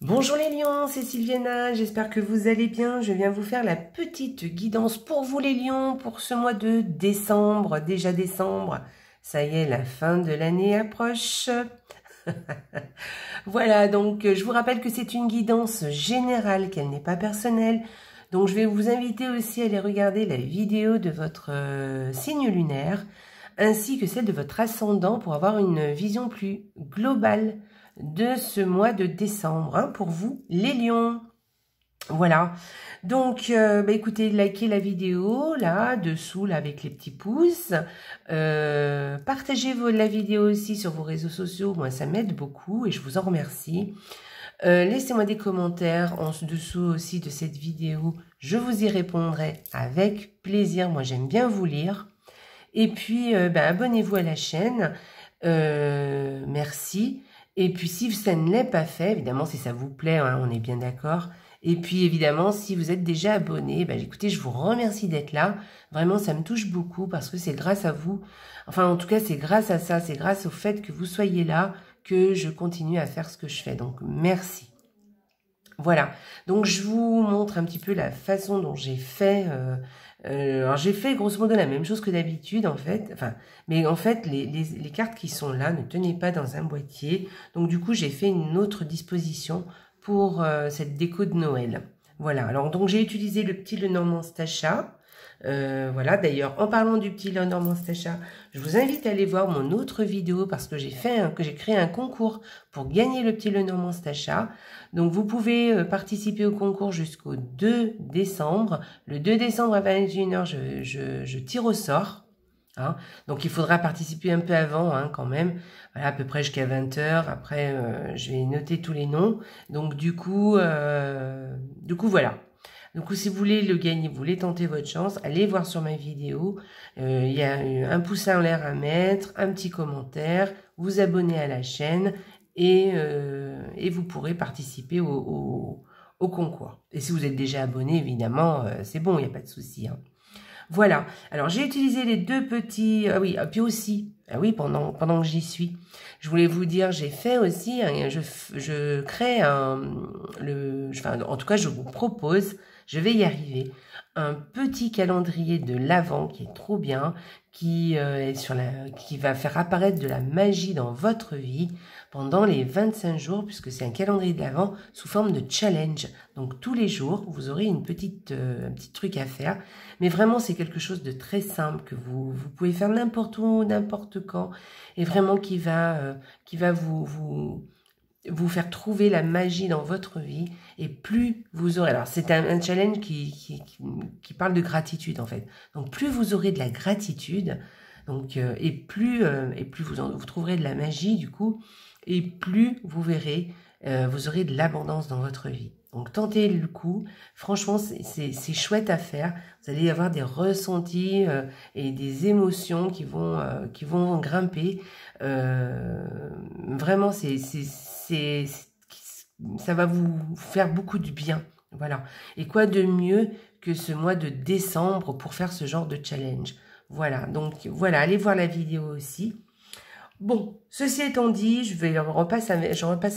Bonjour les lions, c'est Sylviana, j'espère que vous allez bien. Je viens vous faire la petite guidance pour vous les lions pour ce mois de décembre. Déjà décembre, ça y est, la fin de l'année approche. Voilà, donc je vous rappelle que c'est une guidance générale, qu'elle n'est pas personnelle. Donc je vais vous inviter aussi à aller regarder la vidéo de votre signe lunaire, ainsi que celle de votre ascendant pour avoir une vision plus globale de ce mois de décembre, hein, pour vous, les lions. Voilà, donc écoutez, likez la vidéo, là, dessous, là, avec les petits pouces. Partagez la vidéo aussi sur vos réseaux sociaux, moi ça m'aide beaucoup et je vous en remercie. Laissez-moi des commentaires en dessous aussi de cette vidéo, je vous y répondrai avec plaisir, moi j'aime bien vous lire. Et puis, abonnez-vous à la chaîne, merci. Et puis, si ça ne l'est pas fait, évidemment, si ça vous plaît, hein, on est bien d'accord. Et puis, évidemment, si vous êtes déjà abonné, écoutez, je vous remercie d'être là. Vraiment, ça me touche beaucoup parce que c'est grâce à vous. Enfin, en tout cas, c'est grâce à ça, c'est grâce au fait que vous soyez là que je continue à faire ce que je fais. Donc, merci. Voilà, donc je vous montre un petit peu la façon dont j'ai fait. Alors j'ai fait grosso modo la même chose que d'habitude en fait. Enfin, mais en fait les cartes qui sont là ne tenaient pas dans un boîtier. Donc du coup j'ai fait une autre disposition pour cette déco de Noël. Voilà, alors donc j'ai utilisé le petit Lenormand Stacha. Voilà, d'ailleurs, en parlant du petit Lenormand Stacha, je vous invite à aller voir mon autre vidéo parce que j'ai créé un concours pour gagner le petit Lenormand Stacha. Donc, vous pouvez participer au concours jusqu'au 2 décembre. Le 2 décembre à 21 h, je tire au sort. Hein. Donc, il faudra participer un peu avant, hein, quand même. Voilà, à peu près jusqu'à 20 h. Après, je vais noter tous les noms. Donc, du coup, voilà. Donc, si vous voulez le gagner, vous voulez tenter votre chance, allez voir sur ma vidéo. Il y a un pouce en l'air à mettre, un petit commentaire, vous abonner à la chaîne et vous pourrez participer au concours. Et si vous êtes déjà abonné, évidemment, c'est bon, il n'y a pas de souci. Hein. Voilà. Alors, j'ai utilisé les deux petits... Ah oui, puis aussi... Ah oui, pendant que j'y suis. Je voulais vous dire, j'ai fait aussi... je crée enfin, en tout cas, je vous propose... Je vais y arriver. Un petit calendrier de l'Avent qui est trop bien, qui va faire apparaître de la magie dans votre vie pendant les 25 jours, puisque c'est un calendrier de l'Avent sous forme de challenge. Donc tous les jours, vous aurez un petit truc à faire. Mais vraiment, c'est quelque chose de très simple que vous pouvez faire n'importe où, n'importe quand, et vraiment qui va vous faire trouver la magie dans votre vie, et plus vous aurez... Alors, c'est un challenge qui parle de gratitude, en fait. Donc, plus vous aurez de la gratitude, donc, et plus vous trouverez de la magie, du coup, et plus vous verrez, vous aurez de l'abondance dans votre vie. Donc, tentez le coup. Franchement, c'est chouette à faire. Vous allez avoir des ressentis et des émotions qui vont grimper. Vraiment, ça va vous faire beaucoup de bien. Voilà. Et quoi de mieux que ce mois de décembre pour faire ce genre de challenge. Voilà. Donc, voilà. Allez voir la vidéo aussi. Bon, ceci étant dit, je repasse à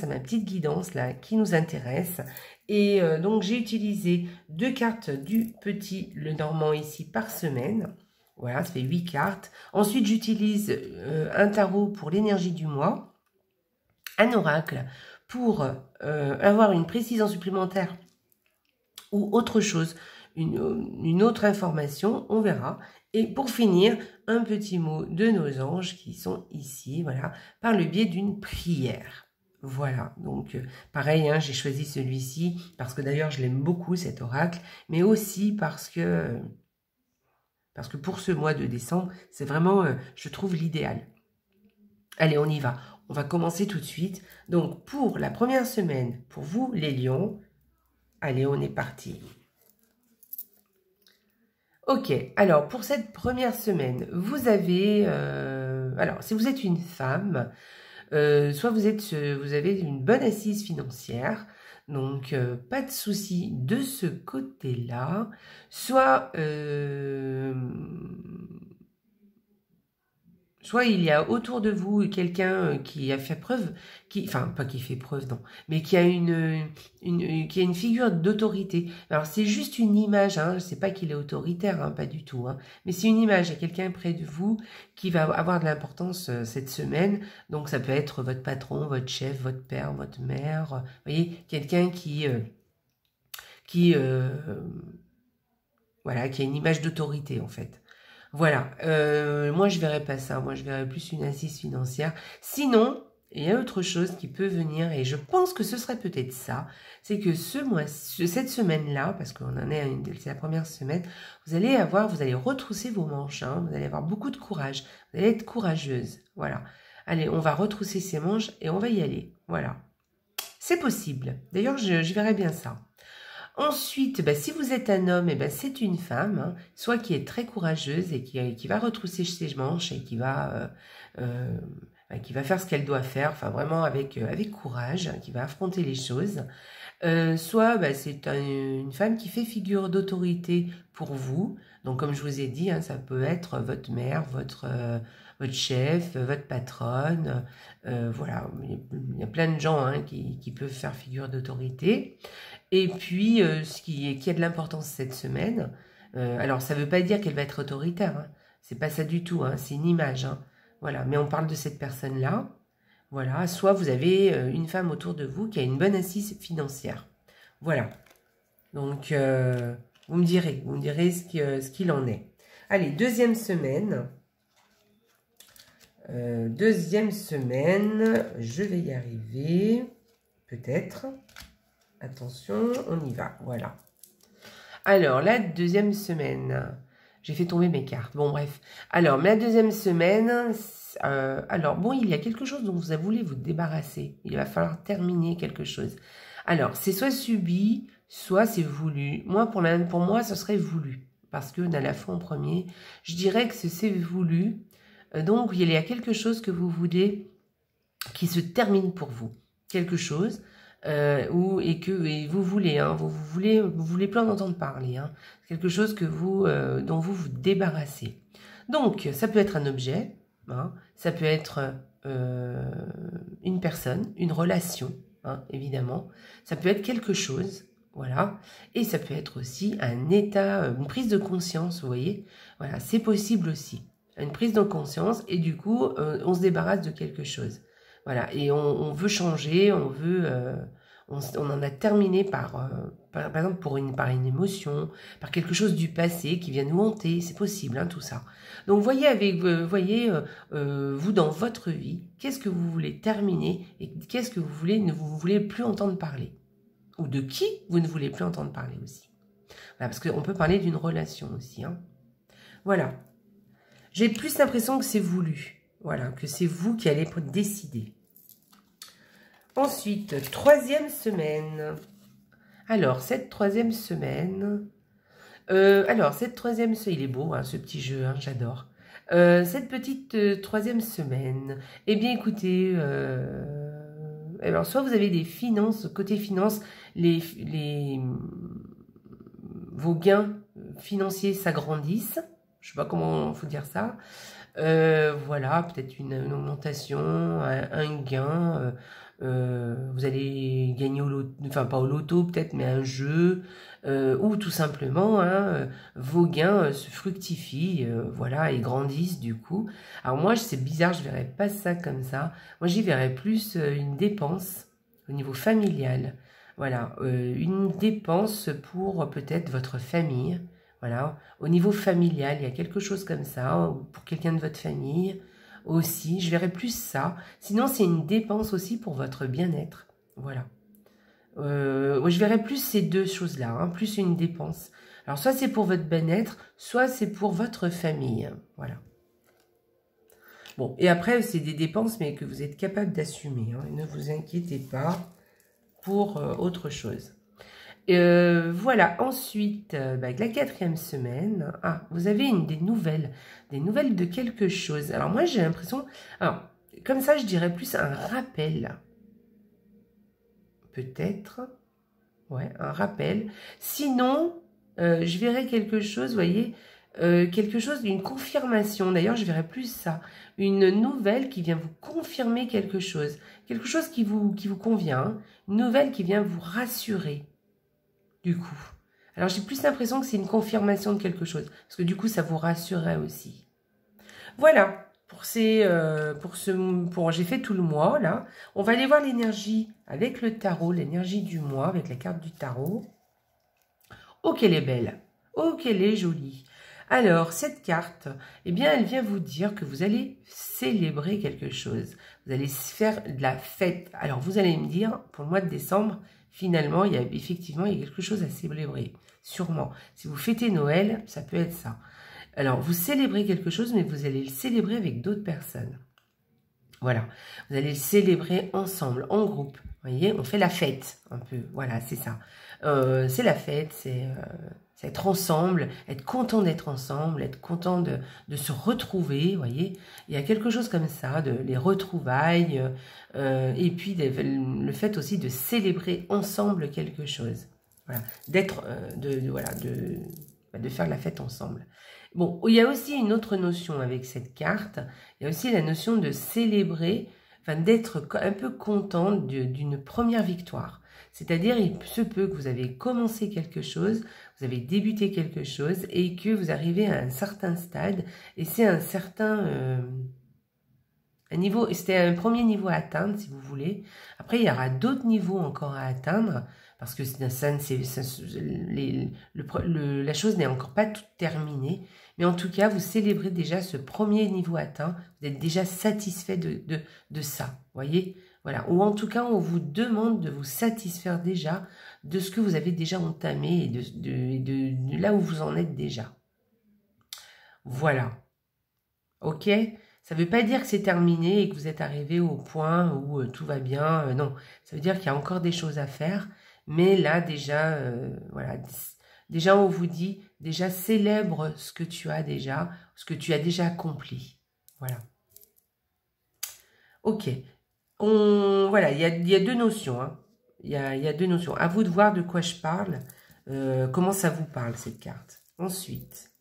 ma petite guidance là qui nous intéresse. Et donc, j'ai utilisé 2 cartes du petit Lenormand ici par semaine. Voilà, ça fait 8 cartes. Ensuite, j'utilise un tarot pour l'énergie du mois, un oracle pour avoir une précision supplémentaire ou autre chose, une autre information, on verra. Et pour finir, un petit mot de nos anges qui sont ici, voilà, par le biais d'une prière. Voilà, donc pareil, hein, j'ai choisi celui-ci parce que d'ailleurs je l'aime beaucoup cet oracle, mais aussi parce que pour ce mois de décembre, c'est vraiment, je trouve, l'idéal. Allez, on y va. On va commencer tout de suite. Donc, pour la première semaine, pour vous, les lions, allez, on est parti. Ok, alors, pour cette première semaine, vous avez... alors, si vous êtes une femme, soit vous avez une bonne assise financière, donc pas de souci de ce côté-là, soit Soit il y a autour de vous quelqu'un qui a fait preuve, enfin pas qui fait preuve, non, mais qui a qui a une figure d'autorité. Alors c'est juste une image, hein, c'est pas qu'il est autoritaire, hein, pas du tout, hein, mais c'est une image. Il y a quelqu'un près de vous qui va avoir de l'importance cette semaine. Donc ça peut être votre patron, votre chef, votre père, votre mère. Vous voyez, quelqu'un qui voilà, qui a une image d'autorité en fait. Voilà, moi je verrais pas ça, moi je verrais plus une assise financière. Sinon, il y a autre chose qui peut venir, et je pense que ce serait peut-être ça, c'est que cette semaine-là, parce qu'on en est c'est la première semaine, vous allez retrousser vos manches, hein, vous allez avoir beaucoup de courage, vous allez être courageuse, voilà. Allez, on va retrousser ses manches et on va y aller, voilà. C'est possible, d'ailleurs je verrais bien ça. Ensuite, si vous êtes un homme, c'est une femme, hein, soit qui est très courageuse et qui va retrousser ses manches et qui va faire ce qu'elle doit faire, enfin vraiment avec courage, hein, qui va affronter les choses. Soit c'est une femme qui fait figure d'autorité pour vous. Donc comme je vous ai dit, hein, ça peut être votre mère, votre chef, votre patronne. Voilà, il y a plein de gens, hein, qui peuvent faire figure d'autorité. Et puis, qui a de l'importance cette semaine, alors ça ne veut pas dire qu'elle va être autoritaire, hein, c'est pas ça du tout, hein, c'est une image, hein, voilà, mais on parle de cette personne-là, voilà, soit vous avez une femme autour de vous qui a une bonne assise financière, voilà, donc vous me direz ce qu'il en est. Allez, deuxième semaine, je vais y arriver, peut-être. Attention, on y va, voilà. Alors, la deuxième semaine, j'ai fait tomber mes cartes, bon bref. Alors, la deuxième semaine, alors bon, il y a quelque chose dont vous voulez vous débarrasser. Il va falloir terminer quelque chose. Alors, c'est soit subi, soit c'est voulu. Moi, pour moi, ce serait voulu. Parce que dans la fois en premier, je dirais que c'est voulu. Donc, il y a quelque chose que vous voulez qui se termine pour vous. Quelque chose... et vous voulez, hein, vous voulez plus en entendre parler, hein, quelque chose que dont vous vous débarrassez. Donc, ça peut être un objet, hein, ça peut être une personne, une relation, hein, évidemment, ça peut être quelque chose, voilà, et ça peut être aussi un état, une prise de conscience, vous voyez, voilà, c'est possible aussi, une prise de conscience, et du coup, on se débarrasse de quelque chose. Voilà, et on veut changer, on en a terminé par exemple par une émotion, par quelque chose du passé qui vient nous hanter, c'est possible, hein, tout ça. Donc voyez vous dans votre vie, qu'est-ce que vous voulez terminer et qu'est-ce que ne vous voulez plus entendre parler, ou de qui vous ne voulez plus entendre parler aussi. Voilà, parce qu'on peut parler d'une relation aussi, hein. Voilà, j'ai plus l'impression que c'est voulu. Voilà, que c'est vous qui allez décider. Ensuite, troisième semaine. Alors, cette troisième semaine... il est beau, hein, ce petit jeu, hein, j'adore. Cette petite troisième semaine, eh bien, écoutez... alors, soit vous avez des finances, côté finances, vos gains financiers s'agrandissent. Je ne sais pas comment il faut dire ça. Voilà, peut-être une augmentation, un gain, vous allez gagner au loto, enfin pas au loto peut-être, mais un jeu, ou tout simplement, hein, vos gains se fructifient, voilà, et grandissent du coup. Alors moi, c'est bizarre, je verrais pas ça comme ça. Moi, j'y verrais plus une dépense au niveau familial. Voilà, une dépense pour peut-être votre famille. Voilà, au niveau familial, il y a quelque chose comme ça, pour quelqu'un de votre famille aussi, je verrais plus ça. Sinon, c'est une dépense aussi pour votre bien-être. Voilà. Je verrais plus ces deux choses-là, hein, plus une dépense. Alors, soit c'est pour votre bien-être, soit c'est pour votre famille. Voilà. Bon, et après, c'est des dépenses, mais que vous êtes capable d'assumer, hein, ne vous inquiétez pas pour autre chose. Voilà, ensuite, la quatrième semaine, vous avez des nouvelles de quelque chose. Alors moi, j'ai l'impression, alors, comme ça, je dirais plus un rappel. Peut-être, ouais, un rappel. Sinon, je verrais quelque chose, vous voyez, quelque chose d'une confirmation. D'ailleurs, je verrai plus ça. Une nouvelle qui vient vous confirmer quelque chose qui vous convient, hein. Une nouvelle qui vient vous rassurer, du coup. Alors, j'ai plus l'impression que c'est une confirmation de quelque chose, parce que du coup, ça vous rassurerait aussi. Voilà, j'ai fait tout le mois, là. On va aller voir l'énergie avec le tarot, l'énergie du mois, avec la carte du tarot. Oh, qu'elle est belle. Oh, qu'elle est jolie. Alors, cette carte, eh bien, elle vient vous dire que vous allez célébrer quelque chose. Vous allez faire de la fête. Alors, vous allez me dire, pour le mois de décembre, finalement, il y a quelque chose à célébrer. Sûrement. Si vous fêtez Noël, ça peut être ça. Alors, vous célébrez quelque chose, mais vous allez le célébrer avec d'autres personnes. Voilà. Vous allez le célébrer ensemble, en groupe. Vous voyez, on fait la fête, un peu. Voilà, c'est ça. C'est la fête, c'est être ensemble, être content d'être ensemble, être content de se retrouver, vous voyez. Il y a quelque chose comme ça, les retrouvailles, et puis le fait aussi de célébrer ensemble quelque chose. Voilà, de faire la fête ensemble. Bon, il y a aussi une autre notion avec cette carte, il y a aussi la notion de célébrer, enfin d'être un peu content d'une première victoire. C'est-à-dire, il se peut que vous avez commencé quelque chose, vous avez débuté quelque chose et que vous arrivez à un certain stade et c'est un certain niveau, c'était un premier niveau à atteindre si vous voulez. Après, il y aura d'autres niveaux encore à atteindre parce que la chose n'est encore pas toute terminée. Mais en tout cas, vous célébrez déjà ce premier niveau atteint, vous êtes déjà satisfait de ça, voyez. Voilà, ou en tout cas, on vous demande de vous satisfaire déjà de ce que vous avez déjà entamé et de là où vous en êtes déjà. Voilà. Ok? Ça ne veut pas dire que c'est terminé et que vous êtes arrivé au point où tout va bien. Non, ça veut dire qu'il y a encore des choses à faire. Mais là, déjà, voilà. Déjà, on vous dit, déjà, célèbre ce que tu as déjà accompli. Voilà. Ok. Voilà, il y a deux notions. Hein. Il y a deux notions. À vous de voir de quoi je parle. Comment ça vous parle, cette carte. Ensuite,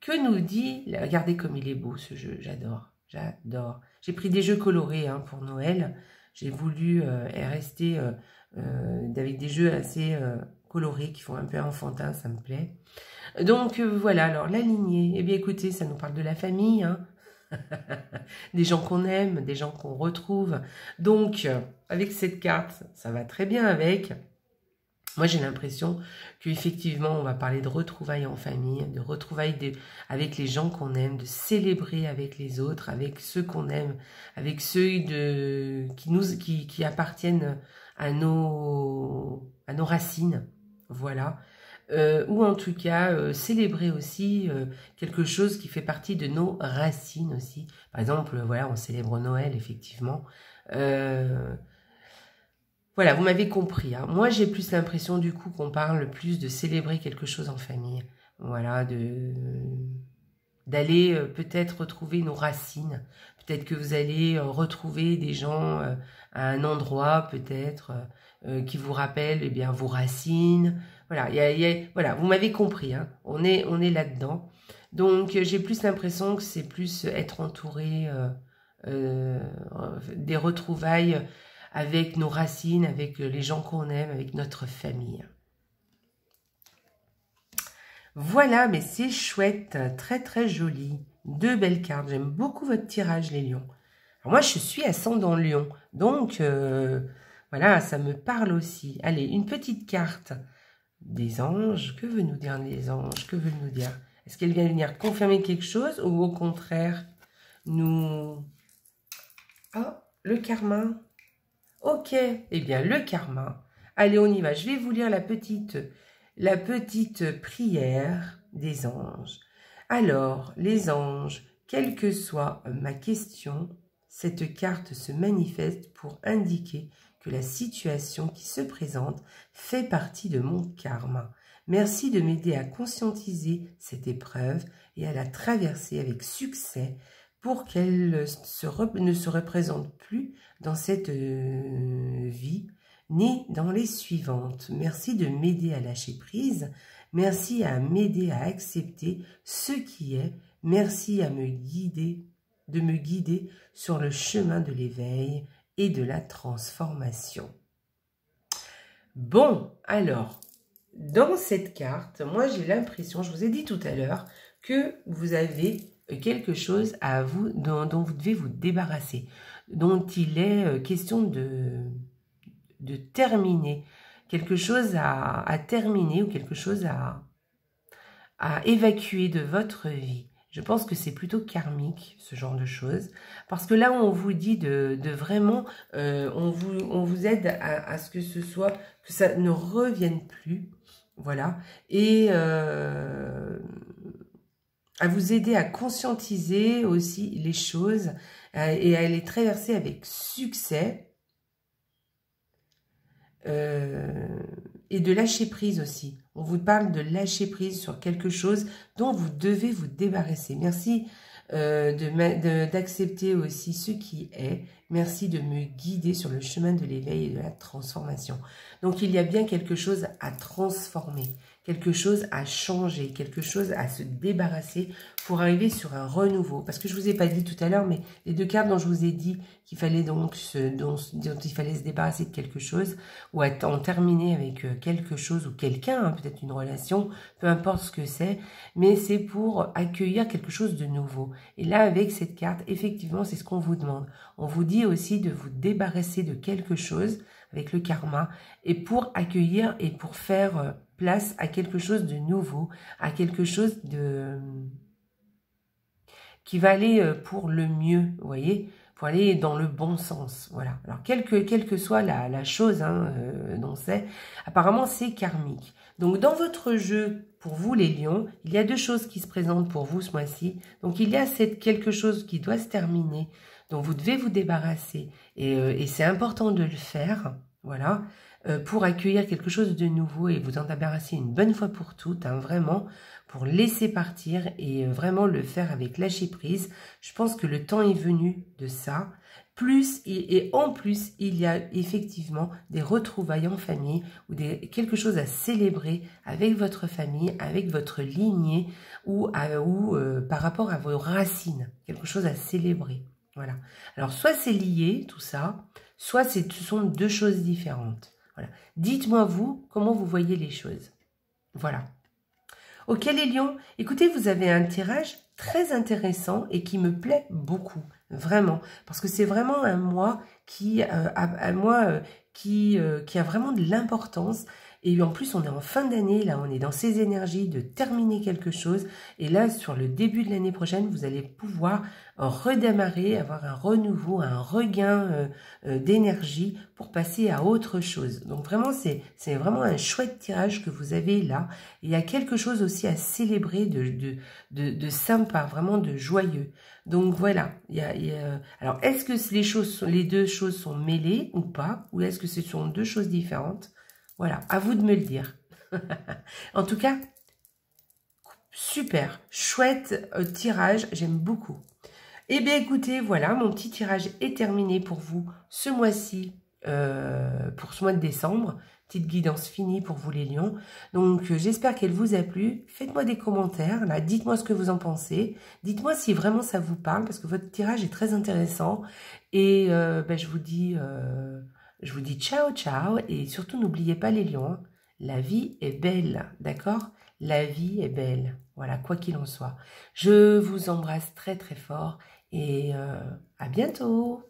que nous dit... Regardez comme il est beau, ce jeu. J'adore. J'adore. J'ai pris des jeux colorés hein, pour Noël. J'ai voulu rester avec des jeux assez colorés qui font un peu enfantin, ça me plaît. Donc, voilà. Alors, la lignée. Eh bien, écoutez, ça nous parle de la famille, hein. Des gens qu'on aime, des gens qu'on retrouve. Donc, avec cette carte, ça va très bien avec. Moi, j'ai l'impression qu'effectivement, on va parler de retrouvailles en famille, de retrouvailles avec les gens qu'on aime, de célébrer avec les autres, avec ceux qu'on aime, avec ceux qui appartiennent à nos racines. Voilà. Ou en tout cas célébrer aussi quelque chose qui fait partie de nos racines aussi. Par exemple, voilà, on célèbre Noël, effectivement. Voilà, vous m'avez compris. Hein. Moi, j'ai plus l'impression du coup qu'on parle plus de célébrer quelque chose en famille. Voilà, d'aller peut-être retrouver nos racines. Peut-être que vous allez retrouver des gens à un endroit peut-être qui vous rappellent eh bien, vos racines. Voilà, voilà, vous m'avez compris, hein. On est là-dedans. Donc, j'ai plus l'impression que c'est plus être entouré des retrouvailles avec nos racines, avec les gens qu'on aime, avec notre famille. Voilà, mais c'est chouette, très très joli. Deux belles cartes, j'aime beaucoup votre tirage les lions. Alors moi je suis ascendant lion, donc voilà, ça me parle aussi. Allez, une petite carte des anges. Que veut nous dire les anges? Que veulent nous dire? Est-ce qu'elle vient venir confirmer quelque chose ou au contraire nous... Oh, le karma. Ok, eh bien le karma. Allez, on y va. Je vais vous lire la petite prière des anges. Alors, les anges, quelle que soit ma question, cette carte se manifeste pour indiquer que la situation qui se présente fait partie de mon karma. Merci de m'aider à conscientiser cette épreuve et à la traverser avec succès pour qu'elle ne se représente plus dans cette vie ni dans les suivantes. Merci de m'aider à lâcher prise. Merci à m'aider à accepter ce qui est. Merci à me guider, de me guider sur le chemin de l'éveil et de la transformation. Bon, alors, dans cette carte, moi j'ai l'impression, je vous ai dit tout à l'heure, que vous avez quelque chose à vous dont vous devez vous débarrasser, dont il est question de terminer, quelque chose à terminer ou quelque chose à évacuer de votre vie. Je pense que c'est plutôt karmique, ce genre de choses. Parce que là, on vous dit de vraiment, on vous aide à ce que ce soit, que ça ne revienne plus. Voilà. Et à vous aider à conscientiser aussi les choses et à les traverser avec succès. Et de lâcher prise aussi. On vous parle de lâcher prise sur quelque chose dont vous devez vous débarrasser. Merci d'accepter aussi ce qui est. Merci de me guider sur le chemin de l'éveil et de la transformation. Donc il y a bien quelque chose à transformer, quelque chose à changer, quelque chose à se débarrasser pour arriver sur un renouveau. Parce que je vous ai pas dit tout à l'heure, mais les deux cartes dont je vous ai dit qu'il fallait donc dont il fallait se débarrasser de quelque chose ou en terminer avec quelque chose ou quelqu'un, hein, peut-être une relation, peu importe ce que c'est, mais c'est pour accueillir quelque chose de nouveau. Et là, avec cette carte, effectivement, c'est ce qu'on vous demande. On vous dit aussi de vous débarrasser de quelque chose avec le karma et pour accueillir et pour faire place à quelque chose de nouveau, à quelque chose de qui va aller pour le mieux, vous voyez, pour aller dans le bon sens, voilà. Alors, quelle que soit la chose hein, dont c'est, apparemment, c'est karmique. Donc, dans votre jeu, pour vous, les lions, il y a deux choses qui se présentent pour vous ce mois-ci. Donc, il y a quelque chose qui doit se terminer, dont vous devez vous débarrasser. Et c'est important de le faire, voilà, pour accueillir quelque chose de nouveau et vous en débarrasser une bonne fois pour toutes, hein, vraiment, pour laisser partir et vraiment le faire avec lâcher prise. Je pense que le temps est venu de ça. Plus et en plus, il y a effectivement des retrouvailles en famille ou quelque chose à célébrer avec votre famille, avec votre lignée ou par rapport à vos racines. Quelque chose à célébrer. Voilà. Alors, soit c'est lié, tout ça, soit ce sont deux choses différentes. Voilà. Dites-moi, vous, comment vous voyez les choses. Voilà. Ok, les lions, écoutez, vous avez un tirage très intéressant et qui me plaît beaucoup, vraiment. Parce que c'est vraiment un mois qui a vraiment de l'importance. Et en plus, on est en fin d'année, là, on est dans ces énergies de terminer quelque chose. Et là, sur le début de l'année prochaine, vous allez pouvoir redémarrer, avoir un renouveau, un regain d'énergie pour passer à autre chose. Donc vraiment, c'est vraiment un chouette tirage que vous avez là. Il y a quelque chose aussi à célébrer de sympa, vraiment de joyeux. Donc voilà. Alors, est-ce que les deux choses sont mêlées ou pas? Ou est-ce que ce sont deux choses différentes? Voilà, à vous de me le dire. En tout cas, super, chouette tirage, j'aime beaucoup. Eh bien, écoutez, voilà, mon petit tirage est terminé pour vous ce mois-ci, pour ce mois de décembre. Petite guidance finie pour vous les lions. Donc, j'espère qu'elle vous a plu. Faites-moi des commentaires, là, dites-moi ce que vous en pensez. Dites-moi si vraiment ça vous parle, parce que votre tirage est très intéressant. Et je vous dis ciao, ciao. Et surtout, n'oubliez pas les lions, hein, la vie est belle, d'accord? La vie est belle. Voilà, quoi qu'il en soit. Je vous embrasse très, très fort et à bientôt.